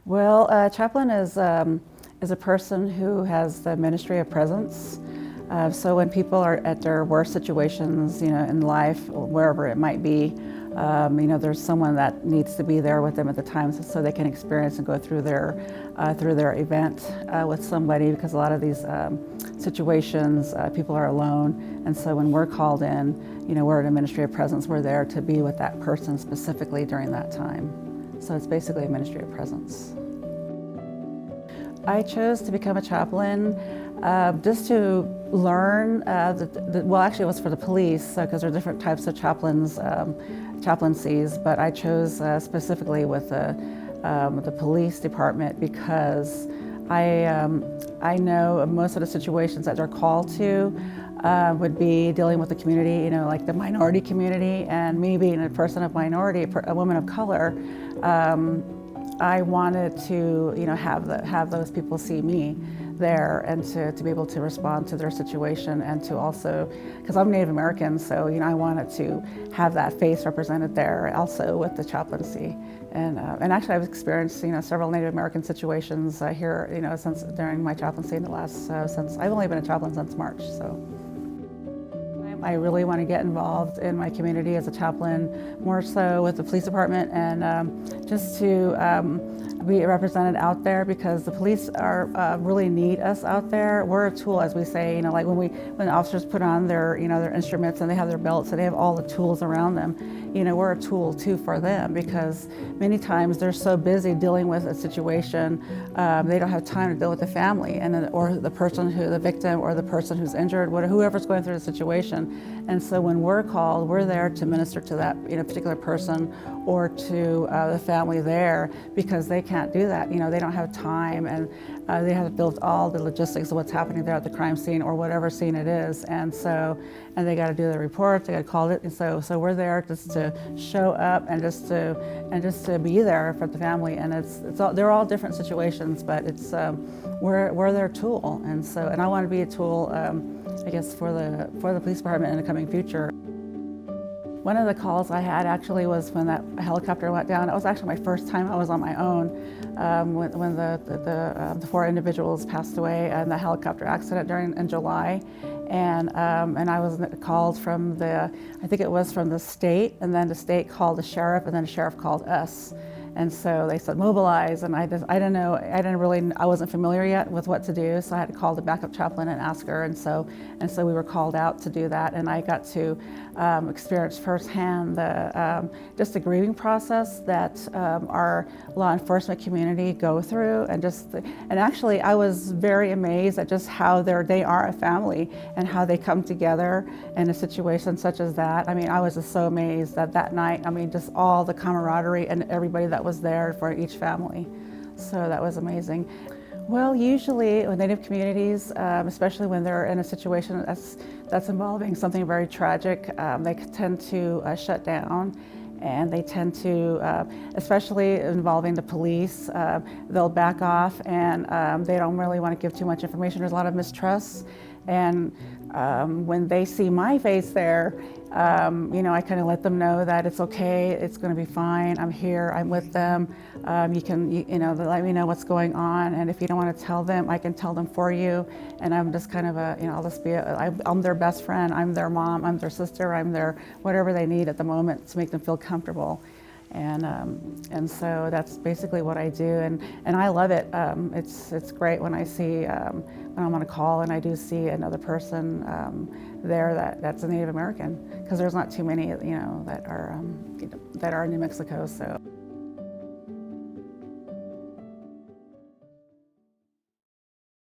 Well, chaplain is a person who has the ministry of presence. So when people are at their worst situations, in life, or wherever it might be, there's someone that needs to be there with them at the time, so they can experience and go through their event with somebody. Because a lot of these situations, people are alone, and so when we're called in, we're in a ministry of presence. We're there to be with that person specifically during that time. So it's basically a ministry of presence. I chose to become a chaplain just to learn, well, actually it was for the police, because there are different types of chaplaincies, but I chose specifically with the police department because I know most of the situations that they're called to would be dealing with the community, like the minority community, and me being a person of minority, a woman of color. I wanted to, have those people see me there and to be able to respond to their situation, and to also, because I'm Native American, so I wanted to have that face represented there also with the chaplaincy. And actually I've experienced several Native American situations here since during my chaplaincy in the last since I've only been a chaplain since March. So I really want to get involved in my community as a chaplain, more so with the police department, and just to be represented out there, because the police are really need us out there. We're a tool, as we say, like when the officers put on their their instruments and they have their belts and they have all the tools around them. We're a tool too for them, because many times they're so busy dealing with a situation, they don't have time to deal with the family or the person the victim, or the person who's injured, whoever's going through the situation. And so when we're called, we're there to minister to that particular person or to the family there, because they can't do that. They don't have time, and they have to build all the logistics of what's happening there at the crime scene or whatever scene it is. And they got to do the reports, they got to call it. And so we're there just to show up and just to be there for the family. And they're all different situations, but we're their tool. And I want to be a tool, I guess, for the police department in the coming future. One of the calls I had actually was when that helicopter went down. It was actually my first time I was on my own when the 4 individuals passed away in the helicopter accident in July. And I was called from I think it was from the state, and then the state called the sheriff, and then the sheriff called us. And so they said mobilize, and I didn't know, I wasn't familiar yet with what to do, so I had to call the backup chaplain and ask her, and so we were called out to do that, and I got to experience firsthand just the grieving process that our law enforcement community go through, and actually I was very amazed at just how they are a family and how they come together in a situation such as that. I was just so amazed that night, just all the camaraderie and everybody that was there for each family. So that was amazing. Well, usually with Native communities, especially when they're in a situation that's involving something very tragic, they tend to shut down, and they tend to, especially involving the police, they'll back off, and they don't really want to give too much information. There's a lot of mistrust, and when they see my face there, I kind of let them know that it's okay, it's going to be fine, I'm here, I'm with them. You can let me know what's going on, and if you don't want to tell them, I can tell them for you. And I'm just kind of I'll just be I'm their best friend, I'm their mom, I'm their sister, I'm their whatever they need at the moment to make them feel comfortable. And so that's basically what I do, and I love it. It's great when I see when I'm on a call and I do see another person there that's a Native American, because there's not too many that are New Mexico. So.